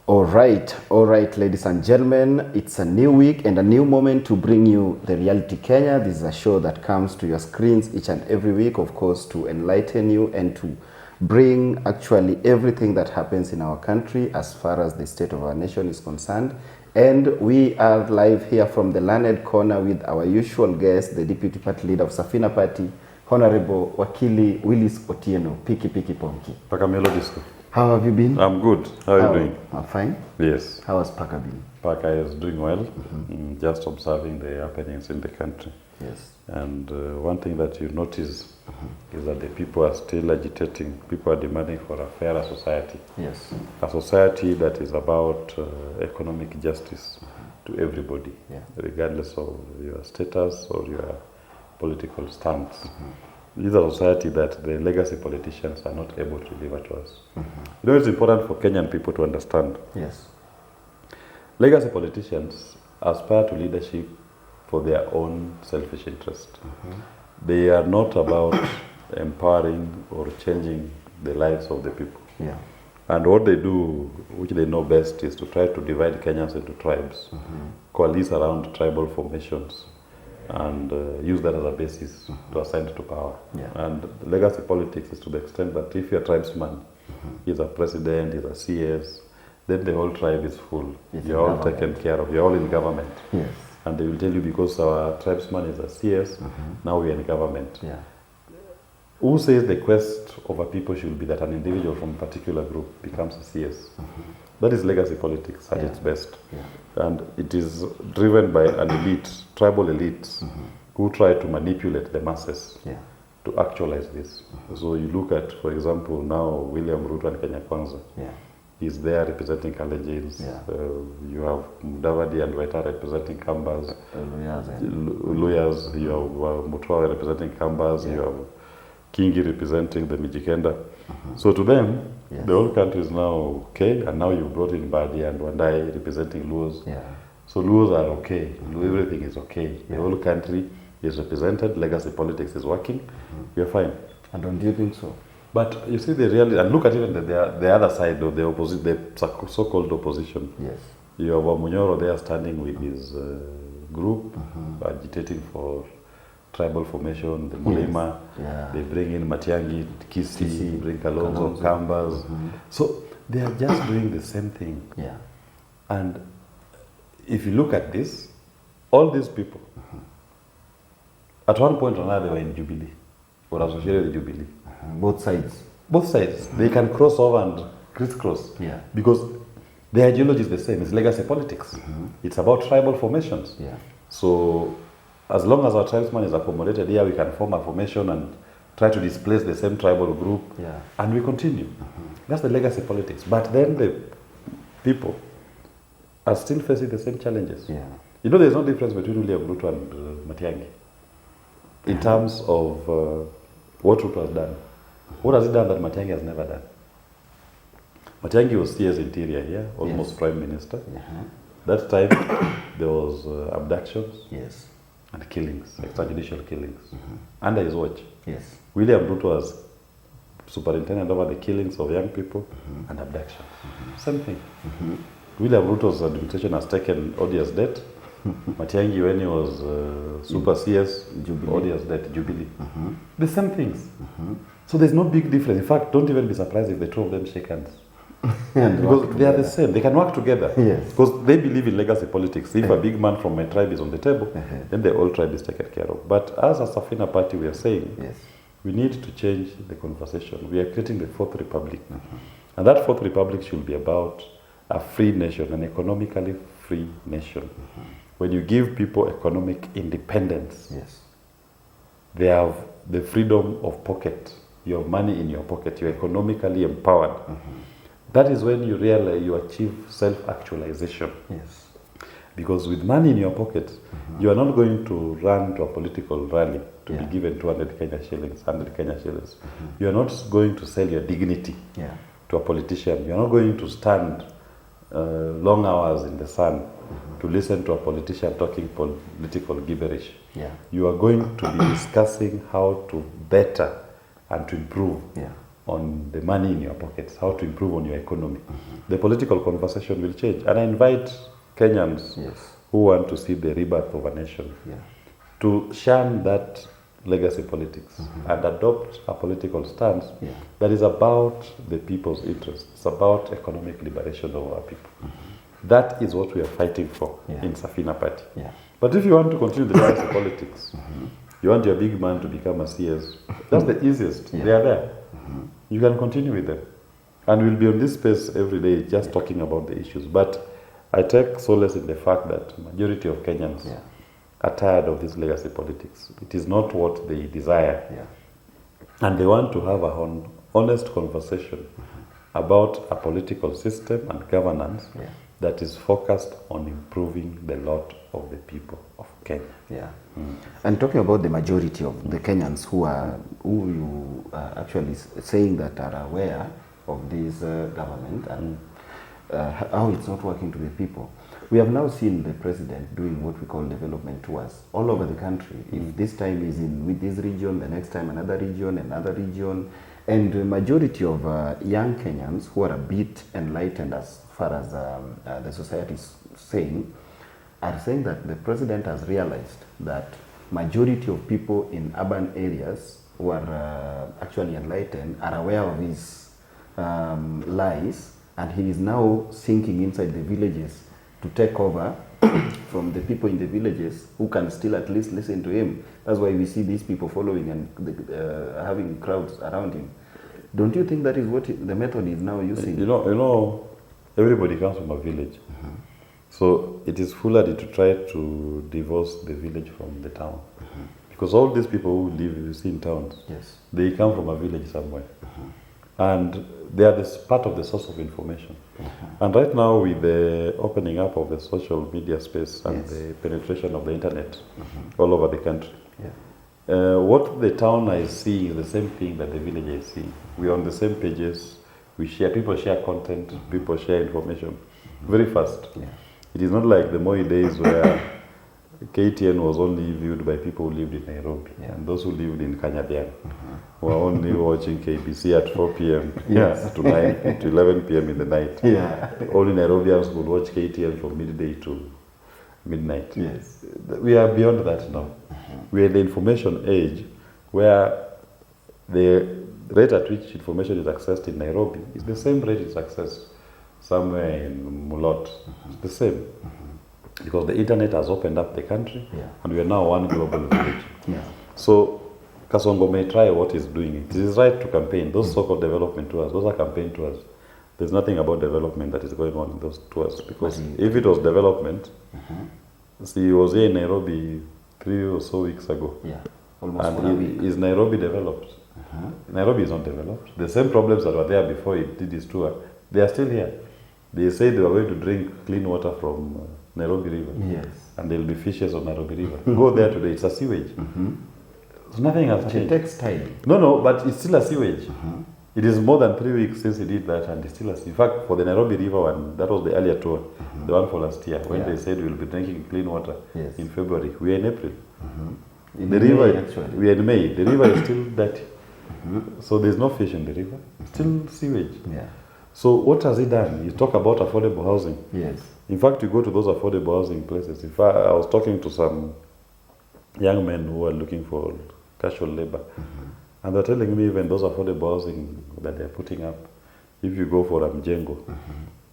All right, ladies and gentlemen, it's a new week and a new moment to bring you the Reality Kenya. This is a show that comes to your screens each and every week, of course, to enlighten you and to bring actually everything that happens in our country as far as the state of our nation is concerned. And we are live here from the Learned Corner with our usual guest, the Deputy Party Leader of Safina Party, Honorable Wakili Willis Otieno, Piki Ponki. Pakamelo Disco. How have you been? I'm good. How are you doing? I'm fine. Yes. How has Paka been? Paka is doing well, just observing the happenings in the country. Yes. And one thing that you notice is that the people are still agitating. People are demanding for a fairer society. Yes. A society that is about economic justice to everybody, regardless of your status or your political stance. This is a society that the legacy politicians are not able to deliver to us. You know, it's important for Kenyan people to understand. Yes. Legacy politicians aspire to leadership for their own selfish interest. They are not about empowering or changing the lives of the people. Yeah. And what they do, which they know best, is to try to divide Kenyans into tribes, coalesce around tribal formations, and use that as a basis to ascend to power. Yeah. And legacy politics is to the extent that if your tribesman is a president, is a CS, then the whole tribe is full. It's you're all taken care of. You're all in government. Yes. And they will tell you, because our tribesman is a CS, now we are in government. Yeah. Who says the quest of a people should be that an individual from a particular group becomes a CS? That is legacy politics at its best. Yeah. And it is driven by an elite, tribal elites, who try to manipulate the masses to actualize this. So you look at, for example, now William Ruto and Kenya Kwanza. Yeah. He's there representing Kalejins. Yeah. You have Mudavadi and Waita representing Kambas. Luyas. You have Mutua representing Kambas. You have Kingi representing the Mijikenda. So to them, the whole country is now okay, and now you brought in Badi and Wandai representing Luos. Yeah. So Luos are okay. Everything is okay. The whole country is represented. Legacy politics is working. We are fine. And don't you think so? But you see the reality, and look at even the other side of the opposite, the so-called opposition. Yes. You have Munyoro there standing with his group, agitating for tribal formation, the Mulima. Yeah. They bring in Matiangi, Kisi, bring Kalonzo, Kambas. So they are just doing the same thing. Yeah. And if you look at this, all these people, at one point or another, they were in Jubilee, or associated with Jubilee. Both sides. Both sides. They can cross over and crisscross. Yeah. Because the ideology is the same. It's legacy politics. It's about tribal formations. Yeah. So as long as our tribesman is accommodated here, we can form a formation and try to displace the same tribal group. Yeah. And we continue. That's the legacy politics. But then the people are still facing the same challenges. Yeah. You know, there's no difference between William Ruto and Matiangi in terms of what Ruto has done. What has he done that Matiangi has never done? Matiangi was CS Interior here, almost Prime Minister. That time, there was abductions and killings, extrajudicial killings, under his watch. Yes. William Ruto was superintendent over the killings of young people and abduction. Same thing. William Ruto's administration has taken odious debt. Matiangi, when he was super CS, odious debt, Jubilee. The same things. So there's no big difference. In fact, don't even be surprised if the two of them shake hands. Because they are the same. They can work together. Yes. Because they believe in legacy politics. If a big man from my tribe is on the table, then the whole tribe is taken care of. But as a Safina Party, we are saying we need to change the conversation. We are creating the Fourth Republic. And that Fourth Republic should be about a free nation, an economically free nation. When you give people economic independence, they have the freedom of pocket. You have money in your pocket. You're economically empowered. That is when you realize you achieve self-actualization. Yes. Because with money in your pocket, you are not going to run to a political rally to be given 200 Kenya shillings, 100 Kenya shillings. You are not going to sell your dignity to a politician. You are not going to stand long hours in the sun to listen to a politician talking political gibberish. You are going to be discussing how to better and to improve on the money in your pockets, how to improve on your economy, the political conversation will change. And I invite Kenyans who want to see the rebirth of a nation to shun that legacy politics and adopt a political stance that is about the people's interests. It's about economic liberation of our people. That is what we are fighting for in Safina Party. But if you want to continue the legacy politics, you want your big man to become a CS, that's the easiest. They are there. You can continue with them. And we'll be on this space every day just talking about the issues. But I take solace in the fact that majority of Kenyans are tired of this legacy politics. It is not what they desire. And they want to have an honest conversation about a political system and governance that is focused on improving the lot of the people of Kenya. And talking about the majority of the Kenyans who you are actually saying that are aware of this government and how it's not working to the people. We have now seen the president doing what we call development tours all over the country. If this time is with this region, the next time another region, and the majority of young Kenyans who are a bit enlightened as far as the society is saying, are saying that the president has realized that majority of people in urban areas who are actually enlightened are aware of his lies, and he is now sinking inside the villages to take over from the people in the villages who can still at least listen to him. That's why we see these people following and having crowds around him. Don't you think that is what the method is now using? You know, everybody comes from a village. So it is foolhardy to try to divorce the village from the town. Because all these people who live, you see, in towns, they come from a village somewhere. And they are this part of the source of information. And right now, with the opening up of the social media space and the penetration of the internet all over the country, what the town is seeing is the same thing that the village is seeing. We are on the same pages. We share. People share content. People share information very fast. It is not like the Moi days where KTN was only viewed by people who lived in Nairobi, and those who lived in Kanyabian were only watching KBC at 4 p.m. To 9 to 11 p.m. in the night. Only Nairobians would watch KTN from midday to midnight. We are beyond that now. We are in the information age where the rate at which information is accessed in Nairobi is the same rate it's accessed somewhere in Mulot. It's the same. Because the internet has opened up the country, and we are now one global village. So Kasongo may try what he's doing. It is right to campaign. Those so-called development tours, those are campaign tours. There's nothing about development that is going on in those tours. Because if it was development, see, he was here in Nairobi 3 or so weeks ago. Almost and for a week. Is Nairobi developed? Nairobi is not developed. The same problems that were there before he did his tour, they are still here. They say they were going to drink clean water from Nairobi River. And there will be fishes on Nairobi River. Go there today, it's a sewage. So nothing has changed. It takes time. No, but it's still a sewage. It is more than 3 weeks since he did that, and it's still a sewage. In fact, for the Nairobi River one, that was the earlier tour, the one for last year, when they said we will be drinking clean water in February. We are in April. In the May, river, actually. we are in May. The river is still dirty. So there's no fish in the river. Still sewage. So what has he done? You talk about affordable housing. In fact, you go to those affordable housing places. In fact, I was talking to some young men who are looking for casual labor. And they're telling me even those affordable housing that they're putting up, if you go for Mjengo,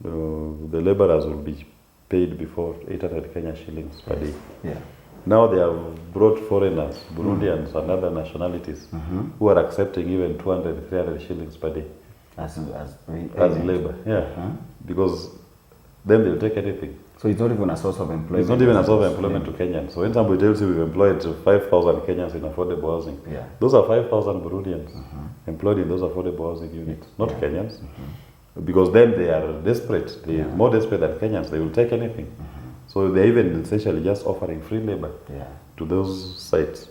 the laborers will be paid before 800 Kenya shillings per day. Now they have brought foreigners, Burundians and other nationalities, who are accepting even 200, 300 shillings per day. As labor, because then they'll take anything. So it's not even a source of employment. It's not even a source of employment to Kenyans. So when somebody tells you we've employed 5,000 Kenyans in affordable housing, those are 5,000 Burundians employed in those affordable housing units, not Kenyans. Because then they are desperate. They are more desperate than Kenyans. They will take anything. So they're even essentially just offering free labor to those sites.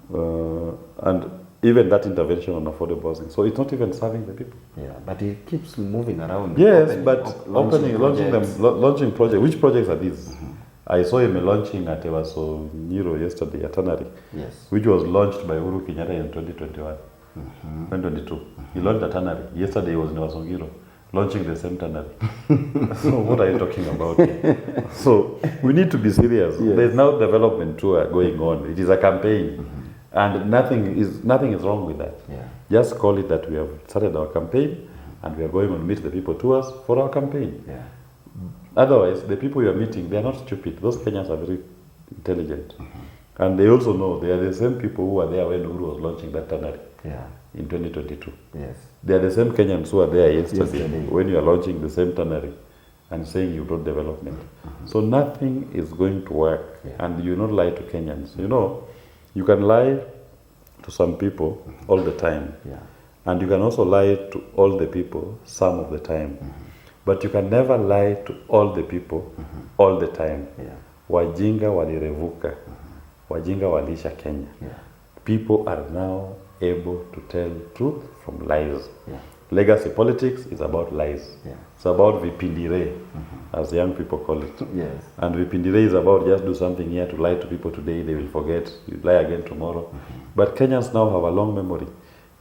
And even that intervention on affordable housing. So it's not even serving the people. But it keeps moving around. Launching projects. Which projects are these? I saw him launching at Ewaso Nyiro yesterday at Tanari, which was launched by Uhuru Kenyatta in 2021. 2022. He launched a tannery. Yesterday he was in Wasongiro, launching the same tannery. So what are you talking about? So we need to be serious. Yes. There's no development tour going on. It is a campaign. And nothing is wrong with that. Yeah. Just call it that we have started our campaign and we are going on meet the people tours for our campaign. Yeah. Otherwise, the people you are meeting, they are not stupid. Those Kenyans are very intelligent. And they also know they are the same people who were there when Uhuru was launching that tannery in 2022. Yes. They are the same Kenyans who were there yesterday when you are launching the same tannery and saying you brought development. So nothing is going to work. And you not lie to Kenyans. You know, you can lie to some people all the time. And you can also lie to all the people some of the time. But you can never lie to all the people all the time. Wajinga walirevuka. Wajinga walisha Kenya. People are now able to tell truth from lies. Legacy politics is about lies. It's about vipindire, as young people call it. And vipindire is about just do something here to lie to people today, they will forget, you lie again tomorrow. But Kenyans now have a long memory.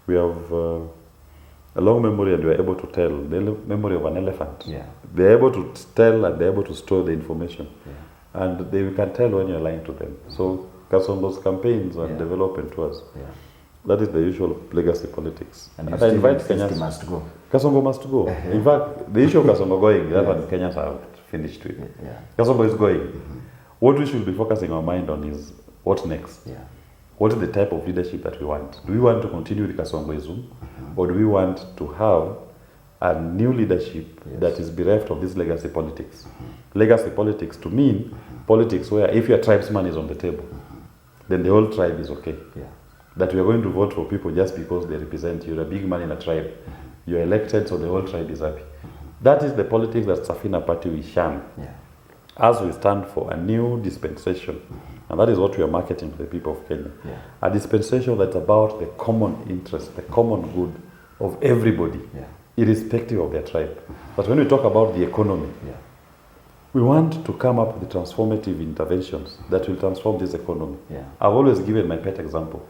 We have a long memory and we are able to tell, the memory of an elephant. They're able to tell and they're able to store the information. And they can tell when you're lying to them. So Kasongo's campaigns and development tours. That is the usual legacy politics. And I invite Kenyans. Must go. Kasongo must go. In fact, the issue of Kasongo going, that's what Kenyans have finished with. Kasongo is going. What we should be focusing our mind on is what next? What is the type of leadership that we want? Do we want to continue with Kasongoism? Or do we want to have a new leadership that is bereft of this legacy politics? Legacy politics to mean politics where if your tribesman is on the table, then the whole tribe is okay. That we are going to vote for people just because they represent you. You're a big man in a tribe. You're elected, so the whole tribe is happy. That is the politics that Safina Party will shun. As we stand for a new dispensation. And that is what we are marketing to the people of Kenya. A dispensation that's about the common interest, the common good of everybody, irrespective of their tribe. But when we talk about the economy, we want to come up with transformative interventions that will transform this economy. I've always given my pet example.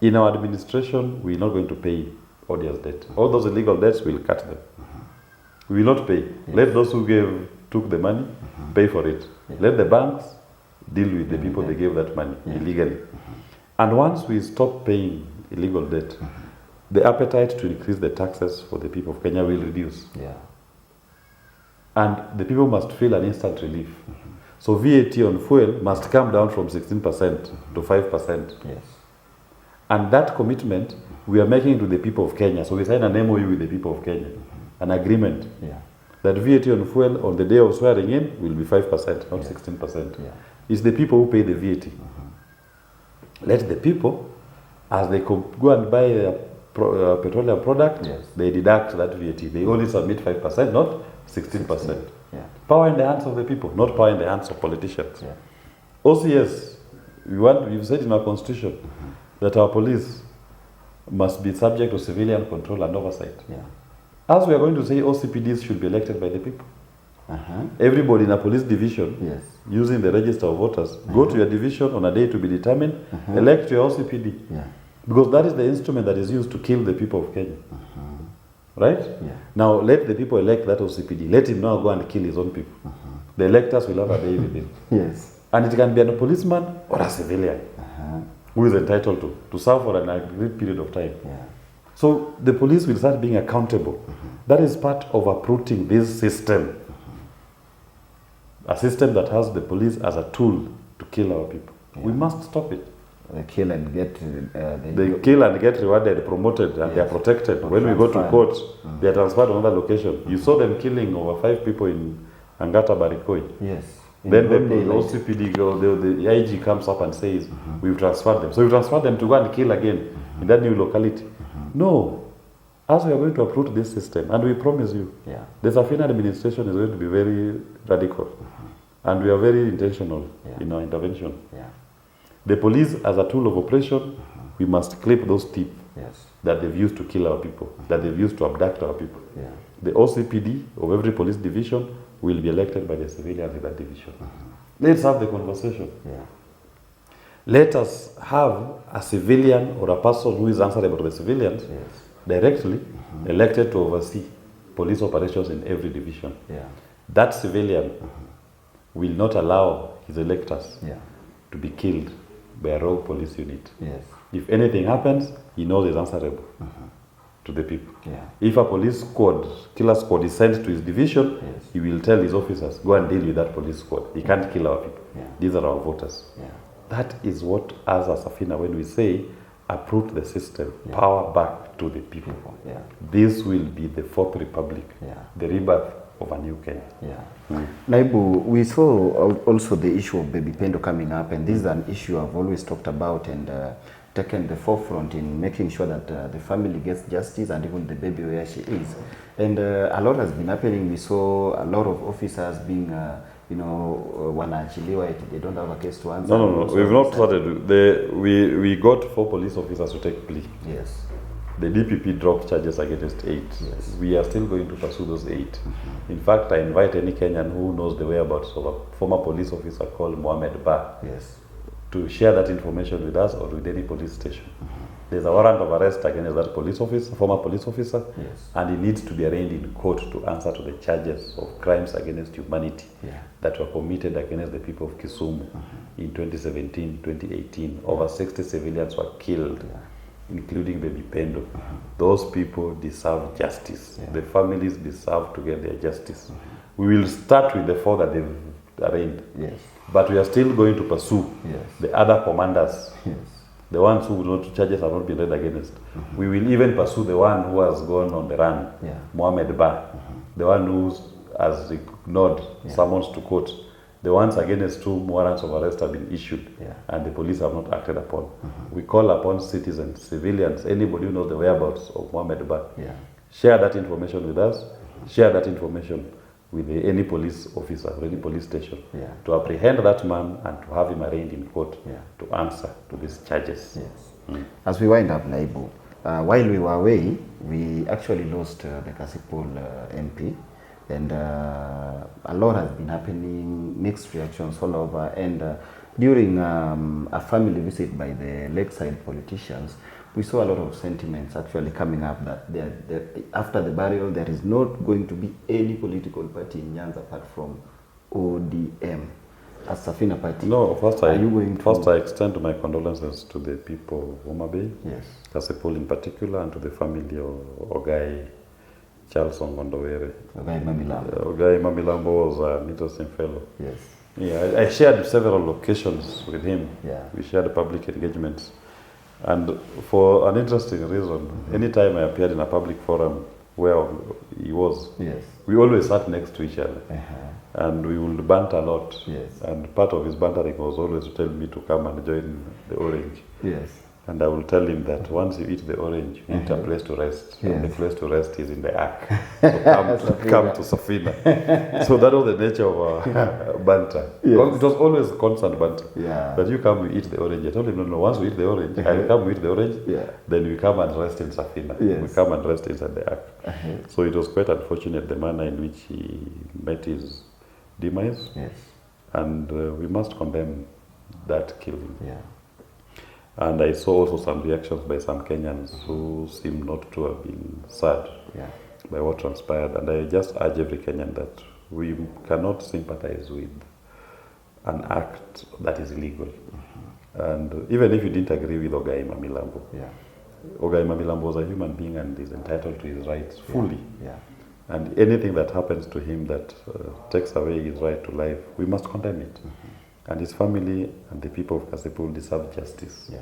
In our administration, we're not going to pay odious debt. All those illegal debts, we'll cut them. We will not pay. Let those who took the money pay for it. Let the banks deal with the people they gave that money illegally. And once we stop paying illegal debt, the appetite to increase the taxes for the people of Kenya will reduce. And the people must feel an instant relief. So VAT on fuel must come down from 16% to 5%. And that commitment we are making to the people of Kenya. So we signed an MOU with the people of Kenya, an agreement that VAT on fuel on the day of swearing in will be 5%, not 16%. It's the people who pay the VAT. Let the people, as they go and buy a petroleum product, they deduct that VAT. They only submit 5%, not 16%. Power in the hands of the people, not power in the hands of politicians. OCS, we've said in our constitution that our police must be subject to civilian control and oversight. As we are going to say, OCPDs should be elected by the people. Everybody in a police division, using the register of voters, go to your division on a day to be determined, elect your OCPD. Because that is the instrument that is used to kill the people of Kenya. Right? Now let the people elect that OCPD. Let him now go and kill his own people. The electors will have a day with him. And it can be a policeman or a civilian who is entitled to serve for an agreed period of time. So the police will start being accountable. That is part of uprooting this system. A system that has the police as a tool to kill our people. We must stop it. They kill and get they kill and get rewarded, promoted, and they are protected. When we go to court, they are transferred to another location. You saw them killing over 5 people in Angata Barikoi. Then the OCPD, the IG comes up and says, we've transferred them. So we transferred them to go and kill again in that new locality. No. As we are going to uproot this system, and we promise you, the Safina administration is going to be very radical. And we are very intentional in our intervention. The police, as a tool of oppression, we must clip those teeth that they've used to kill our people, that they've used to abduct our people. The OCPD of every police division will be elected by the civilians in that division. Let's have the conversation. Let us have a civilian or a person who is answerable to the civilians directly elected to oversee police operations in every division. That civilian will not allow his electors to be killed by a rogue police unit. If anything happens, he knows he's answerable to the people. If a police squad, killer squad is sent to his division, he will tell his officers, go and deal with that police squad. He can't kill our people. These are our voters. That is what, as a Safina, when we say, uproot the system, power back to the people. This will be the fourth republic, the rebirth of a new Kenya. Naibu, we saw also the issue of baby pendo coming up, and this is an issue I've always talked about and taken the forefront in making sure that the family gets justice and even the baby where she is. And a lot has been happening. We saw a lot of officers being, wanaachiliwa, they don't have a case to answer. No. We've not started. We got 4 police officers to take plea. The DPP dropped charges against 8. We are still going to pursue those 8. In fact, I invite any Kenyan who knows the whereabouts of a former police officer called Mohammed Ba to share that information with us or with any police station. There's a warrant of arrest against that police officer, former police officer, and he needs to be arraigned in court to answer to the charges of crimes against humanity that were committed against the people of Kisumu in 2017, 2018. Over 60 civilians were killed, including baby Pendo. Those people deserve justice. The families deserve to get their justice. We will start with the 4 that they've arraigned. But we are still going to pursue the other commanders. The ones who no charges have not been read against. We will even pursue the one who has gone on the run, Mohammed Ba, the one who has ignored summons to court. The ones against whom warrants of arrest have been issued and the police have not acted upon. We call upon citizens, civilians, anybody who knows the whereabouts of Mohammed Ba. Share that information with us. Share that information with any police officer or any police station to apprehend that man and to have him arraigned in court to answer to these charges. As we wind up, Naibu, while we were away, we actually lost the Kasipul MP, and a lot has been happening, mixed reactions all over, and during a family visit by the lakeside politicians, we saw a lot of sentiments actually coming up that after the burial, there is not going to be any political party in Nyanza apart from ODM. As Safina Party, no, first I extend my condolences to the people of Homa Bay, Kasipul in particular, and to the family of Ogai Charles Ongondowere. Ogai Mamilambo. Ogai Mamilambo was an interesting fellow. I shared several locations with him. We shared public engagements. And for an interesting reason, anytime I appeared in a public forum where he was, we always sat next to each other. And we would banter a lot. And part of his bantering was always to tell me to come and join the Orange. And I will tell him that once you eat the orange, you need a place to rest. And the place to rest is in the ark. So come to Safina. So that was the nature of our banter. It was always constant banter. But you come, we eat the orange. I told him, no, once we eat the orange, I'll come, we eat the orange, then we come and rest in Safina. We come and rest inside the ark. So it was quite unfortunate the manner in which he met his demise. And we must condemn that killing. And I saw also some reactions by some Kenyans who seem not to have been sad by what transpired. And I just urge every Kenyan that we cannot sympathize with an act that is illegal. And even if you didn't agree with Ogai Mamilambo, Ogai Mamilambo was a human being and is entitled to his rights fully. And anything that happens to him that takes away his right to life, we must condemn it. And his family and the people of Kasipul deserve justice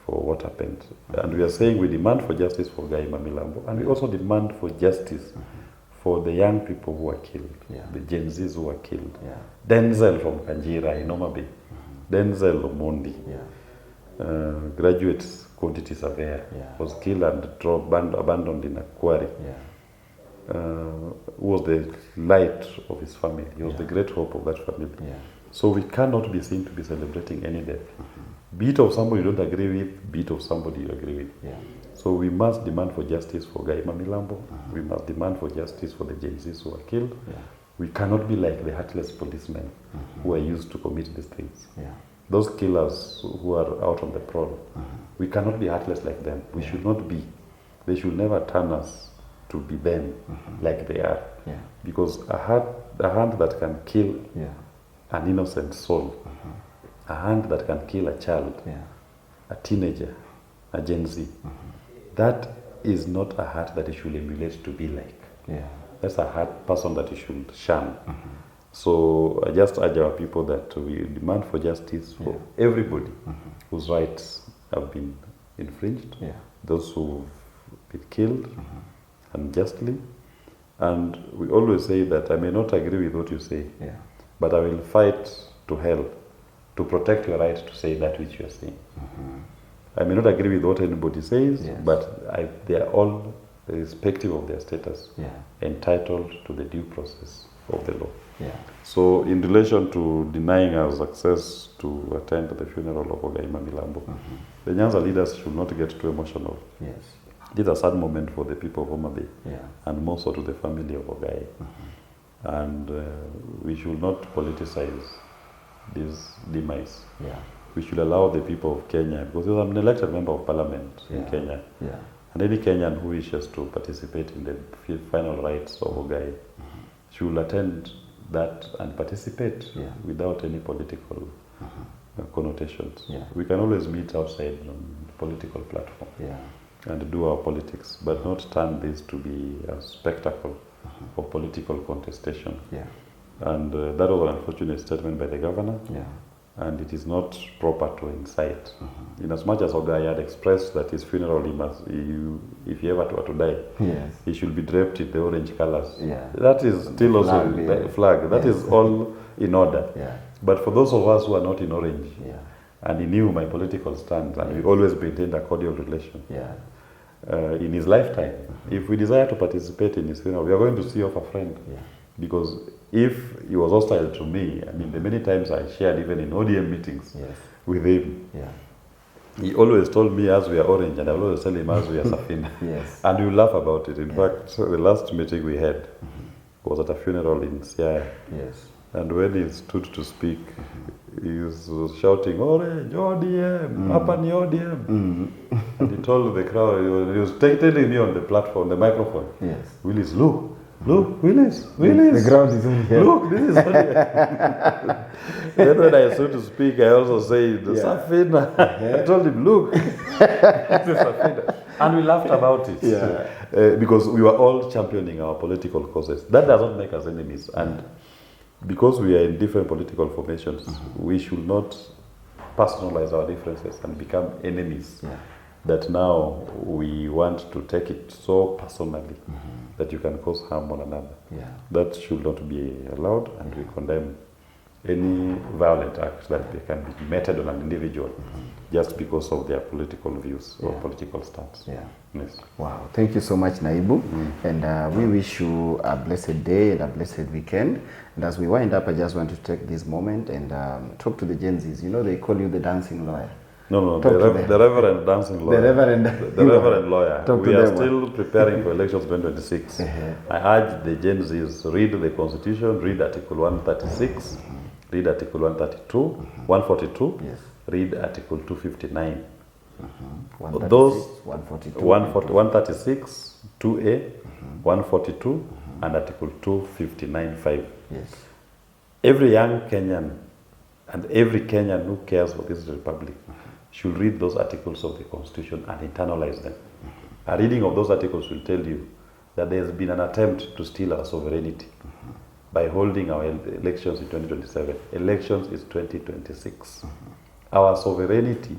for what happened. And we are saying we demand for justice for Gai Mamilambo, and we also demand for justice for the young people who were killed, the Gen Zs who were killed. Denzel from Kanjira in Homa Bay, Denzel Omondi, graduate quantity surveyor, was killed and abandoned in a quarry. Was the light of his family. He was the great hope of that family. So we cannot be seen to be celebrating any death. Be it of somebody you don't agree with, be it of somebody you agree with. So we must demand for justice for Gai Mamilambo. We must demand for justice for the Gen Zs who were killed. We cannot be like the heartless policemen who are used to commit these things. those killers who are out on the prowl, we cannot be heartless like them. We should not be. They should never turn us to be them like they are. Yeah. Because a hand that can kill an innocent soul, a hand that can kill a child, a teenager, a Gen Z, that is not a heart that you should emulate to be like. Yeah. That's a heart person that you should shun. So I just urge our people that we demand for justice for everybody whose rights have been infringed, those who've been killed unjustly. And we always say that I may not agree with what you say, but I will fight to hell to protect your right to say that which you are saying. I may not agree with what anybody says, but they are all, irrespective of their status, entitled to the due process of the law. So in relation to denying us access to attend the funeral of Ogai Mamilambo, the Nyanza leaders should not get too emotional. This is a sad moment for the people of Homa Bay, and more so to the family of Ogai. And we should not politicize this demise. We should allow the people of Kenya, because I'm an elected member of parliament in Kenya, and any Kenyan who wishes to participate in the final rites of Ogai should attend that and participate without any political connotations. We can always meet outside on the political platform and do our politics, but not turn this to be a spectacle of political contestation. And that was an unfortunate statement by the governor, and it is not proper to incite. In as much as Ogai had expressed that his funeral, if he ever were to die, he should be draped in the orange colors. That is still also the flag. That is all in order. But for those of us who are not in orange, and he knew my political stance, and we always maintained a cordial relation. In his lifetime, if we desire to participate in his funeral, we are going to see off a friend. Because if he was hostile to me, I mean, the many times I shared even in ODM meetings with him, he always told me as we are orange, and I will always tell him as we are Safina. And we laugh about it. In fact, the last meeting we had was at a funeral in Siaya. And when he stood to speak, he was shouting, "Orange, ODM, hapa ni ODM." And he told the crowd, he was telling me on the platform, the microphone, "Willis, look, Willis. The ground is on here. Look, this is ODM." Then when I stood to speak, I also said, Safina. I told him, "Look, this is Safina." And we laughed about it. Because we were all championing our political causes. That does not make us enemies. And because we are in different political formations, we should not personalize our differences and become enemies. That now we want to take it so personally that you can cause harm on another. That should not be allowed, and we condemn any violent act that can be meted on an individual just because of their political views or political stance. Wow, thank you so much, Naibu. And we wish you a blessed day and a blessed weekend. And as we wind up, I just want to take this moment and talk to the Gen Zs. You know, they call you the dancing lawyer. No, the Reverend Dancing Lawyer. The Reverend Lawyer. We are still preparing for elections 2026. I urge the Gen Zs, read the Constitution, read Article 136, read Article 132, 142, read Article 259. Those 136, 2A, 142, and Article 259(5). Every young Kenyan and every Kenyan who cares for this republic should read those articles of the Constitution and internalize them. A reading of those articles will tell you that there has been an attempt to steal our sovereignty by holding our elections in 2027. Elections is 2026. Our sovereignty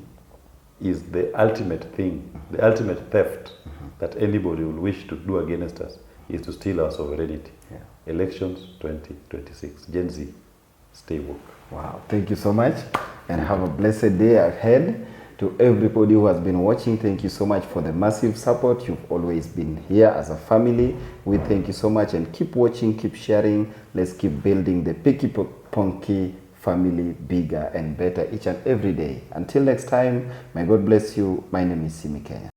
is the ultimate thing, the ultimate theft that anybody will wish to do against us is to steal our sovereignty. Elections 2026. Gen Z, stay woke. Wow, thank you so much, and have a blessed day ahead. To everybody who has been watching, thank you so much for the massive support. You've always been here as a family. We thank you so much, and keep watching, keep sharing. Let's keep building the Picky Ponky family bigger and better each and every day. Until next time, may God bless you. My name is Simi Kenya.